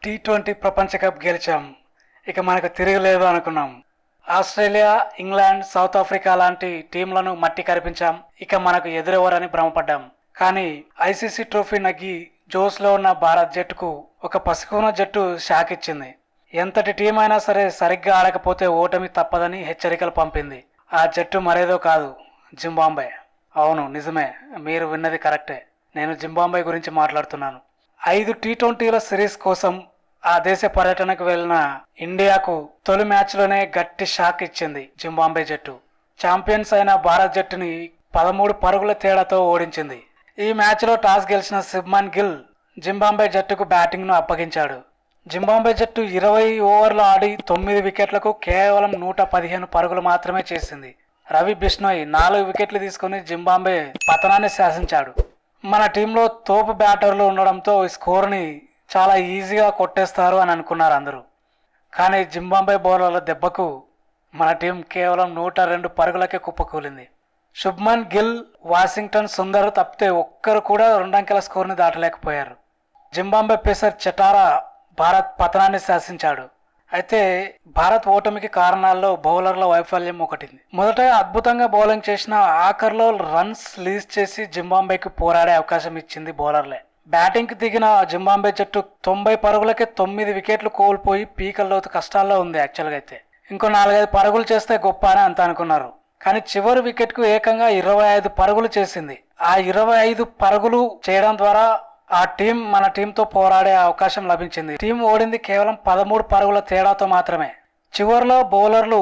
T20 ప్రపంచ cup గెలిచాం. ఇక మనకు తిరగలేదు అనుకున్నాం. ఆస్ట్రేలియా, ఇంగ్లాండ్, సౌత్ ఆఫ్రికా లాంటి టీంలను మట్టి కరిపించాం. ఇక మనకు ఎదురెవరని భ్రమపడ్డాం. కానీ ఐసీసీ ట్రోఫీ నగ్గి జోస్లో ఉన్న భారత్ జట్టుకు ఒక పసుకున్న జట్టు షాక్ ఇచ్చింది. ఎంతటి టీం అయినా సరే సరిగ్గా ఆడకపోతే ఓటమి తప్పదని హెచ్చరికలు పంపింది. ఆ జట్టు మరేదో కాదు, జింబాబ్వే. అవును, నిజమే, మీరు విన్నది కరెక్టే. నేను జింబాబ్వే గురించి మాట్లాడుతున్నాను. 5 టీ20ల సిరీస్ కోసం ఆ దేశ పర్యటనకు వెళ్లిన ఇండియాకు తొలి మ్యాచ్లోనే గట్టి షాక్ ఇచ్చింది జింబాబ్వే జట్టు. ఛాంపియన్స్ అయిన భారత్ జట్టుని 13 పరుగుల తేడాతో ఓడించింది. ఈ మ్యాచ్లో టాస్ గెలిచిన శుభ్మన్ గిల్ జింబాబ్వే జట్టుకు బ్యాటింగ్ను అప్పగించాడు. జింబాబ్వే జట్టు 20 ఓవర్లు ఆడి 9 వికెట్లకు కేవలం 115 పరుగులు మాత్రమే చేసింది. రవి బిష్ణోయ్ 4 వికెట్లు తీసుకుని జింబాబ్వే పతనాన్ని శాసించాడు. మన టీంలో తోపు బ్యాటర్లు ఉండడంతో ఈ స్కోర్ని చాలా ఈజీగా కొట్టేస్తారు అని అనుకున్నారు అందరూ. కానీ జింబాబ్వే బౌలర్ల దెబ్బకు మన టీం కేవలం 102 పరుగులకే కుప్పకూలింది. శుభ్మన్ గిల్, వాషింగ్టన్ సుందర్ తప్పితే ఒక్కరు కూడా 2 అంకెల స్కోర్ని దాటలేకపోయారు. జింబాబ్వే పేసర్ చటారా భారత్ పతనాన్ని శాసించాడు. అయితే భారత్ ఓటమికి కారణాల్లో బౌలర్ల వైఫల్యం ఒకటి. మొదట అద్భుతంగా బౌలింగ్ చేసిన ఆఖర్లో రన్స్ లీజ్ చేసి జింబాబ్వేకి పోరాడే అవకాశం ఇచ్చింది బౌలర్లే. బ్యాటింగ్ కి దిగిన జింబాబ్వే జట్టు 90 పరుగులకే 9 వికెట్లు కోల్పోయి పీకల్లోతు కష్టాల్లో ఉంది. యాక్చువల్గా అయితే ఇంకో 4-5 పరుగులు చేస్తే గొప్ప అని అంత అనుకున్నారు. కానీ చివరి వికెట్ కు ఏకంగా 25 పరుగులు చేసింది. ఆ 25 పరుగులు చేయడం ద్వారా ఆ టీం మన టీంతో పోరాడే అవకాశం లభించింది. టీం ఓడింది కేవలం 13 పరుగుల తేడాతో మాత్రమే. చివరిలో బౌలర్లు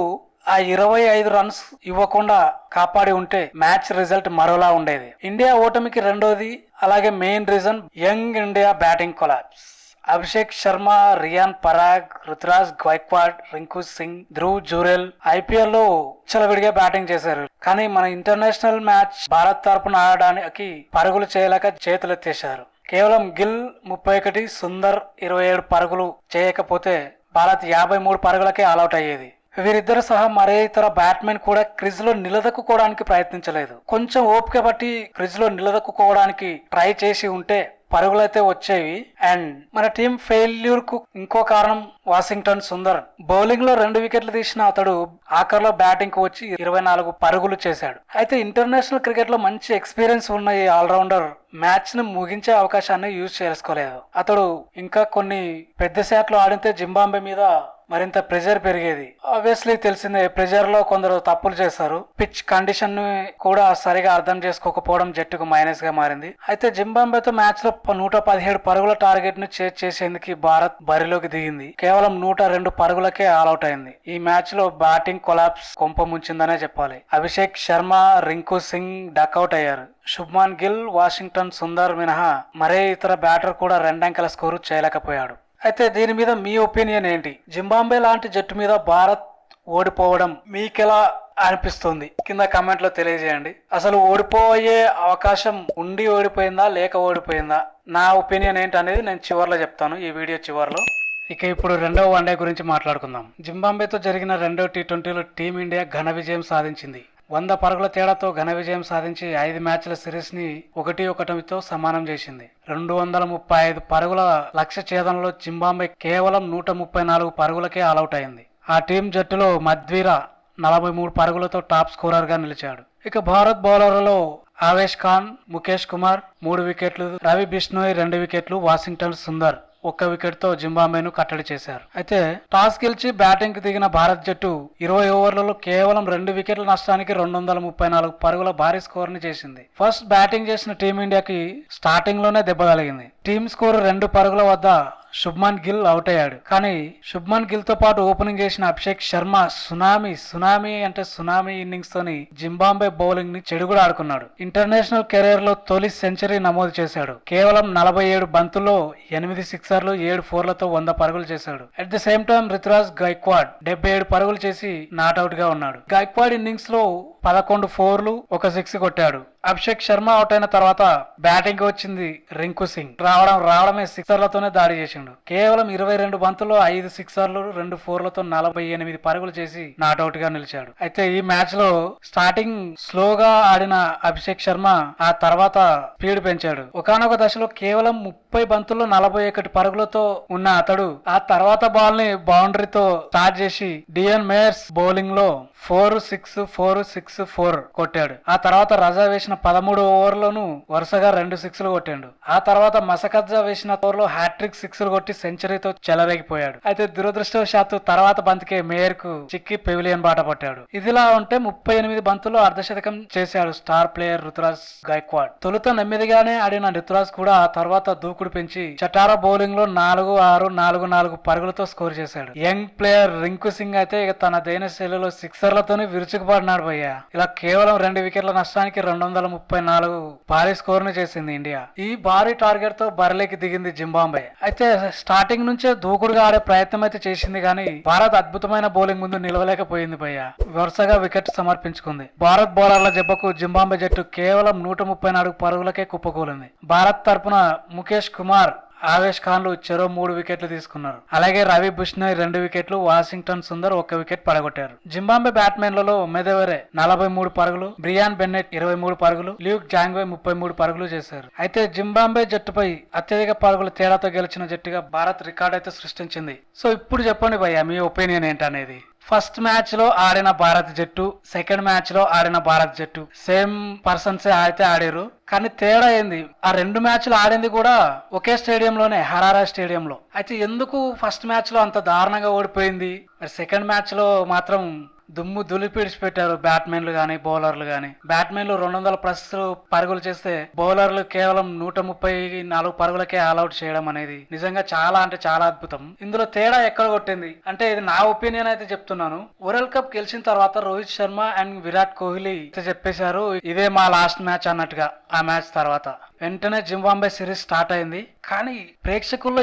ఆ 25 రన్స్ ఇవ్వకుండా కాపాడి ఉంటే మ్యాచ్ రిజల్ట్ మరోలా ఉండేది. ఇండియా ఓటమికి రెండోది, అలాగే main reason young India batting collapse. Abhishek Sharma, Riyan Parag, Ruturaj Gaikwad, Rinku Singh, Dhruv Jurel IPL లో చలవిడిగా బ్యాటింగ్ చేశారు. కానీ మన ఇంటర్నేషనల్ మ్యాచ్ భారత్ తరపున ఆడడానికి పరుగులు చేయలేక చేతులెత్తేశారు. కేవలం గిల్ 31, సుందర్ 27 పరుగులు చేయకపోతే భారత్ 53 పరుగులకే ఆల్అౌట్ అయ్యేది. వీరిద్దరు సహా మరే ఇతర బ్యాట్మెన్ కూడా క్రిజ్ లో నిలదొక్కుకోవడానికి ప్రయత్నించలేదు. కొంచెం ఓపిక బట్టి క్రిజ్ లో నిలదొక్కుకోవడానికి ట్రై చేసి ఉంటే పరుగులైతే వచ్చేవి. అండ్ మన టీం ఫెయిల్యూర్ కు ఇంకో కారణం వాషింగ్టన్ సుందర్. బౌలింగ్ లో 2 వికెట్లు తీసిన అతడు ఆఖర్లో బ్యాటింగ్ కు వచ్చి 24 పరుగులు చేశాడు. అయితే ఇంటర్నేషనల్ క్రికెట్ లో మంచి ఎక్స్పీరియన్స్ ఉన్న ఈ ఆల్రౌండర్ మ్యాచ్ ను ముగించే అవకాశాన్ని యూజ్ చేసుకోలేదు. అతడు ఇంకా కొన్ని పెద్ద షాట్లు ఆడితే జింబాబ్వే మీద మరింత ప్రెజర్ పెరిగేది. ఆబ్వియస్లీ తెలిసిందే, ప్రెజర్ లో కొందరు తప్పులు చేస్తారు. పిచ్ కండిషన్ ని కూడా సరిగా అర్థం చేసుకోకపోవడం జట్టుకు మైనస్ గా మారింది. అయితే జింబాబ్వేతో మ్యాచ్ లో 117 పరుగుల టార్గెట్ ను చేజ్ చేసేందుకు భారత్ బరిలోకి దిగింది. కేవలం 102 పరుగులకే ఆల్అౌట్ అయింది. ఈ మ్యాచ్ లో బ్యాటింగ్ కొలాప్స్ కొంప ముంచిందనే చెప్పాలి. అభిషేక్ శర్మ, రింకు సింగ్ డకౌట్ అయ్యారు. శుభ్మన్ గిల్, వాషింగ్టన్ సుందర్ మినహా మరే ఇతర బ్యాటర్ కూడా 2 అంకెల స్కోరు చేయలేకపోయాడు. అయితే దీని మీద మీ ఒపీనియన్ ఏంటి? జింబాబ్వే లాంటి జట్టు మీద భారత్ ఓడిపోవడం మీకెలా అనిపిస్తుంది? కింద కామెంట్ లో తెలియజేయండి. అసలు ఓడిపోయే అవకాశం ఉండి ఓడిపోయిందా లేక ఓడిపోయిందా? నా ఒపీనియన్ ఏంటి అనేది నేను చివర్లో చెప్తాను, ఈ వీడియో చివర్లో. ఇక ఇప్పుడు రెండవ వన్డే గురించి మాట్లాడుకుందాం. జింబాబ్వేతో జరిగిన రెండవ టీ20లో టీమిండియా ఘన విజయం సాధించింది. 100 పరుగుల తేడాతో ఘన విజయం సాధించి 5 మ్యాచ్ల సిరీస్ ని 1-1తో సమానం చేసింది. 235 పరుగుల లక్ష్య ఛేదనలో జింబాబ్వే కేవలం 134 పరుగులకే ఆల్అౌట్ అయింది. ఆ టీం జట్టులో మధ్వీర 43 పరుగులతో టాప్ స్కోరర్ గా నిలిచాడు. ఇక భారత్ బౌలర్లలో ఆవేష్ ఖాన్, ముఖేష్ కుమార్ 3 వికెట్లు, రవి బిష్ణోయ్ 2 వికెట్లు, వాషింగ్టన్ సుందర్ 1 వికెట్ తో జింబాబ్వేను కట్టడి చేశారు. అయితే టాస్ గెలిచి బ్యాటింగ్ కి దిగిన భారత్ జట్టు 20 ఓవర్లలో కేవలం 2 వికెట్ల నష్టానికి 234 పరుగుల భారీ స్కోర్ ని చేసింది. ఫస్ట్ బ్యాటింగ్ చేసిన టీమిండియాకి స్టార్టింగ్ లోనే దెబ్బ కలిగింది. టీమ్ స్కోర్ 2 పరుగుల వద్ద శుభ్మన్ గిల్ అవుట్ అయ్యాడు. కానీ శుభ్మన్ గిల్ తో పాటు ఓపెనింగ్ చేసిన అభిషేక్ శర్మ సునామీ ఇన్నింగ్స్ తోని జింబాబ్వే బౌలింగ్ ని చెడుగుడు ఆడుకున్నాడు. ఇంటర్నేషనల్ కెరీర్ లో తొలి సెంచరీ నమోదు చేశాడు. కేవలం 47 బంతుల్లో 8 సిక్సర్లు, 7 ఫోర్లతో 100 పరుగులు చేశాడు. At the same time Ruturaj Gaikwad 77 పరుగులు చేసి నాట్అవుట్ గా ఉన్నాడు. గైక్వాడ్ ఇన్నింగ్స్ లో 11 4లు ఒక 6 కొట్టాడు. అభిషేక్ శర్మ అవుట్ అయిన తర్వాత బ్యాటింగ్ కి వచ్చింది రింకు సింగ్. రావడమే సిక్సర్లతోనే దాడి చేసిండు. కేవలం 22 బంతుల్లో 5 సిక్సర్లు 2 4లతో 48 పరుగులు చేసి నాట్అవుట్ గా నిలిచాడు. అయితే ఈ మ్యాచ్ లో స్టార్టింగ్ స్లోగా ఆడిన అభిషేక్ శర్మ ఆ తర్వాత స్పీడ్ పెంచాడు. ఒకానొక దశలో కేవలం 30 బంతుల్లో 41 పరుగులతో ఉన్న అతడు ఆ తర్వాత బాల్ ని బౌండరీతో స్టార్ట్ చేసి డిఎన్ మేయర్స్ బౌలింగ్ లో 4-6 కొట్టాడు. ఆ తర్వాత రజా వేసిన 13 ఓవర్లోనూ వరుసగా 2 సిక్స్లు కొట్టాడు. ఆ తర్వాత మసకజ్జా వేసిన ఓవర్లో హ్యాట్రిక్ సిక్స్లు కొట్టి సెంచరీతో చెలరేగిపోయాడు. అయితే దురదృష్టవశాత్తు తర్వాత బంతికే మేయర్ కు చిక్కి పెవిలియన్ బాట పట్టాడు. ఇదిలా ఉంటే 38 బంతుల్లో అర్ధశతకం చేశాడు స్టార్ ప్లేయర్ రుతురాజ్ గైక్వాడ్. తొలుత నెమ్మదిగానే ఆడిన రుతురాజ్ కూడా ఆ తర్వాత దూకుడు పెంచి చటారా బౌలింగ్ లో 4-6 పరుగులతో స్కోర్ చేశాడు. యంగ్ ప్లేయర్ రింకు సింగ్ అయితే ఇక తన దైన శైలిలో సిక్సర్లతోనే విరుచుకుపడినాడు భయ్య. ఇలా కేవలం 2 వికెట్ల నష్టానికి 234 భారీ స్కోర్ ను చేసింది ఇండియా. ఈ భారీ టార్గెట్ తో బరిలోకి దిగింది జింబాబ్వే. అయితే స్టార్టింగ్ నుంచే దూకుడుగా ఆడే ప్రయత్నం అయితే చేసింది కానీ భారత్ అద్భుతమైన బౌలింగ్ ముందు నిలవలేకపోయింది భయ్య. వరుసగా వికెట్ సమర్పించుకుంది. భారత్ బౌలర్ల జబ్బకు జింబాబ్వే జట్టు కేవలం 134 పరుగులకే కుప్పకూలింది. భారత్ తరపున ముఖేష్ కుమార్, ఆవేష్ ఖాన్లు చెరో 3 వికెట్లు తీసుకున్నారు. అలాగే రవి బిష్ణోయ్ 2 వికెట్లు, వాషింగ్టన్ సుందర్ 1 వికెట్ పడగొట్టారు. జింబాబ్వే బ్యాట్స్మెన్లలో మెదెవరే 43 పరుగులు, బ్రియాన్ బెన్నెట్ 23 పరుగులు, ల్యూక్ జాంగ్వే 33 పరుగులు చేశారు. అయితే జింబాబ్వే జట్టుపై అత్యధిక పరుగుల తేడాతో గెలిచిన జట్టుగా భారత్ రికార్డ్ అయితే సృష్టించింది. సో ఇప్పుడు చెప్పండి భయ్య మీ ఒపీనియన్ ఏంటనేది. ఫస్ట్ మ్యాచ్ లో ఆడిన భారత్ జట్టు, సెకండ్ మ్యాచ్ లో ఆడిన భారత్ జట్టు సేమ్ పర్సన్స్ అయితే ఆడారు. కానీ తేడా ఏంది, ఆ 2 మ్యాచ్లు ఆడింది కూడా ఒకే స్టేడియంలోనే, హరారా స్టేడియంలో. అయితే ఎందుకు ఫస్ట్ మ్యాచ్ లో అంత దారుణంగా ఓడిపోయింది, మరి సెకండ్ మ్యాచ్ లో మాత్రం దుమ్ము దులిపిడిచి పెట్టారు బ్యాట్మెన్లు గానీ బౌలర్లు గానీ. బ్యాట్మెన్లు 200+ పరుగులు చేస్తే బౌలర్లు కేవలం 134 పరుగులకే ఆల్అౌట్ చేయడం అనేది నిజంగా చాలా అంటే చాలా అద్భుతం. ఇందులో తేడా ఎక్కడ కొట్టింది అంటే, ఇది నా ఒపీనియన్ అయితే చెప్తున్నాను. వరల్డ్ కప్ గెలిచిన తర్వాత రోహిత్ శర్మ అండ్ విరాట్ కోహ్లీ చెప్పేశారు ఇదే మా లాస్ట్ మ్యాచ్ అన్నట్టుగా. ఆ మ్యాచ్ తర్వాత వెంటనే జింబాబ్వే సిరీస్ స్టార్ట్ అయింది. కానీ ప్రేక్షకుల్లో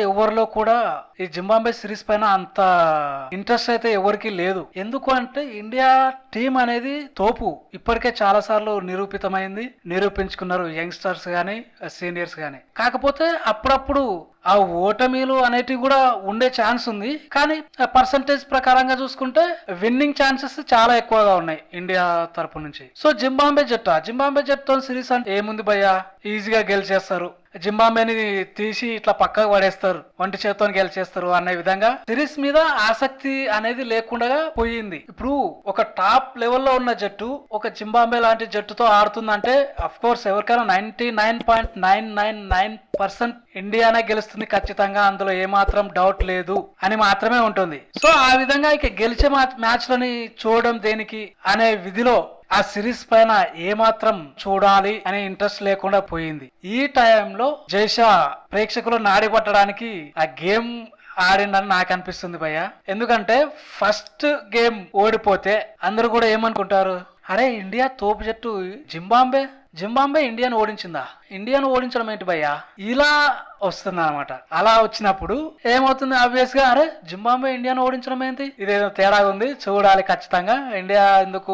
ఎవరిలో కూడా ఈ జింబాబ్వే సిరీస్ పైన అంత ఇంట్రెస్ట్ అయితే ఎవరికి లేదు. ఎందుకు అంటే ఇండియా టీం అనేది తోపు ఇప్పటికే చాలా సార్లు నిరూపించుకున్నారు యంగ్స్టర్స్ గానీ సీనియర్స్ గానీ. కాకపోతే అప్పుడప్పుడు ఆ ఓటమిలు అనేటివి కూడా ఉండే ఛాన్స్ ఉంది. కానీ పర్సంటేజ్ ప్రకారంగా చూసుకుంటే విన్నింగ్ ఛాన్సెస్ చాలా ఎక్కువగా ఉన్నాయి ఇండియా తరపు నుంచి. సో జింబాబ్వే జట్టుతో సిరీస్ అంటే ఏముంది భయ్యా, ఈజీగా గెలిచేస్తారు. జింబాబ్వేని తీసి ఇట్లా పక్కకు పడేస్తారు, ఒంటి చేత్తో గెలిచేస్తారు అనే విధంగా సిరీస్ మీద ఆసక్తి అనేది లేకుండా పోయింది. ఇప్పుడు ఒక టాప్ లెవెల్లో ఉన్న జట్టు ఒక జింబాబ్వే లాంటి జట్టుతో ఆడుతుందంటే అఫ్ కోర్స్ ఎవరికైనా 99.999% ఇండియానే గెలుస్తుంది ఖచ్చితంగా, అందులో ఏమాత్రం డౌట్ లేదు అని మాత్రమే ఉంటుంది. సో ఆ విధంగా ఇక గెలిచే మ్యాచ్ లని చూడడం దేనికి అనే విధిలో ఆ సిరీస్ పైన ఏమాత్రం చూడాలి అనే ఇంట్రెస్ట్ లేకుండా పోయింది. ఈ టైంలో జైషా ప్రేక్షకులు నాడి పట్టడానికి ఆ గేమ్ ఆడిందని నాకు అనిపిస్తుంది భయ్య. ఎందుకంటే ఫస్ట్ గేమ్ ఓడిపోతే అందరూ కూడా ఏమనుకుంటారు, అరే ఇండియా తోపు జట్టు జింబాబ్వే ఇండియాను ఓడించిందా, ఇండియాను ఓడించడం ఏంటి భయ్యా, ఇలా వస్తుంది అనమాట. అలా వచ్చినప్పుడు ఏమవుతుంది, ఆబ్వియస్ గా అరే జింబాబ్వే ఇండియాను ఓడించడం ఏంటి, ఇదేదో తేడా ఉంది, చూడాలి ఖచ్చితంగా ఇండియా ఎందుకు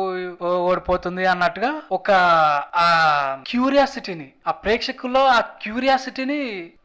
ఓడిపోతుంది అన్నట్టుగా ఒక ఆ క్యూరియాసిటీని, ఆ ప్రేక్షకుల్లో ఆ క్యూరియాసిటీని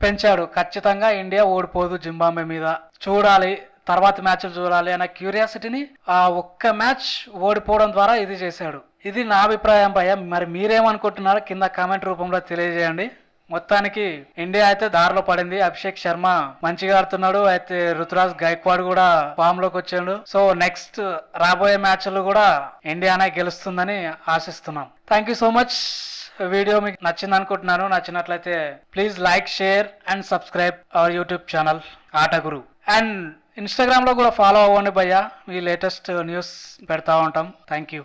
పెంచాడు. ఖచ్చితంగా ఇండియా ఓడిపోదు జింబాబ్వే మీద, చూడాలి తర్వాత మ్యాచ్లు చూడాలి అనే క్యూరియాసిటీని ఆ ఒక్క మ్యాచ్ ఓడిపోవడం ద్వారా ఇది చేశాడు. ఇది నా అభిప్రాయం భయ్య. మరి మీరేమనుకుంటున్నారో కింద కామెంట్ రూపంలో తెలియజేయండి. మొత్తానికి ఇండియా అయితే దారిలో పడింది. అభిషేక్ శర్మ మంచిగా ఆడుతున్నాడు. అయితే రుతురాజ్ గైక్వాడ్ కూడా ఫామ్ లోకి వచ్చాడు. సో నెక్స్ట్ రాబోయే మ్యాచ్లు కూడా ఇండియానే గెలుస్తుందని ఆశిస్తున్నాం. Thank you so much. Video మీకు నచ్చింది అనుకుంటున్నాను. నచ్చినట్లయితే please like, share and subscribe our YouTube channel Ataguru. And Instagram లో కూడా ఫాలో అవ్వండి భయ్య, మీ లేటెస్ట్ న్యూస్ పెడతా ఉంటాం. Thank you.